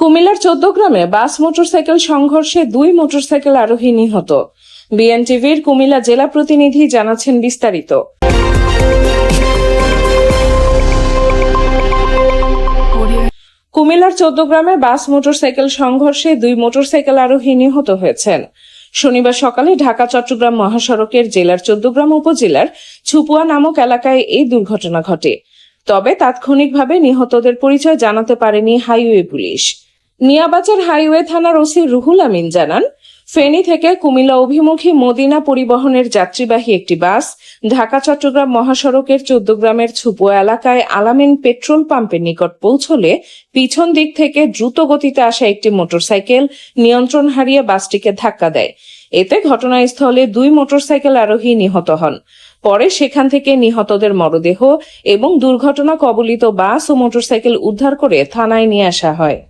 কুমিল্লার ১৪ গ্রামে বাস মোটরসাইকেল সংঘর্ষে ২ মোটরসাইকেল আরোহী নিহত। বিএনটিভির কুমিল্লা জেলা প্রতিনিধি জানাচ্ছেন বিস্তারিত। কুমিল্লার ১৪ গ্রামে বাস মোটরসাইকেল সংঘর্ষে ২ মোটরসাইকেল আরোহী নিহত হয়েছেন। শনিবার সকালে ঢাকা চট্টগ্রাম মহাসড়কের জেলার ১৪ গ্রাম উপজেলার ছুপুয়া নামক এলাকায় এই দুর্ঘটনা ঘটে। তবে তাৎক্ষণিকভাবে নিহতদের পরিচয় জানাতে পারেনি হাইওয়ে পুলিশ। নিয়াবাজার হাইওয়ে থানার ওসি রুহুল আমিন জানান, ফেনী থেকে কুমিল্লা অভিমুখী মদিনা পরিবহনের যাত্রীবাহী একটি বাস ঢাকা চট্টগ্রাম মহাসড়কের ১৪ গ্রামের ছুপুয়া এলাকায় আলামিন পেট্রোল পাম্পের নিকট পৌঁছলে পিছন দিক থেকে দ্রুত গতিতে আসা একটি মোটরসাইকেল নিয়ন্ত্রণ হারিয়ে বাসটিকে ধাক্কা দেয়। এতে ঘটনাস্থলে ২ মোটরসাইকেল আরোহী নিহত হন। পরে সেখান থেকে নিহতদের মরদেহ এবং দুর্ঘটনা কবলিত বাস ও মোটরসাইকেল উদ্ধার করে থানায় নিয়ে আসা হয়।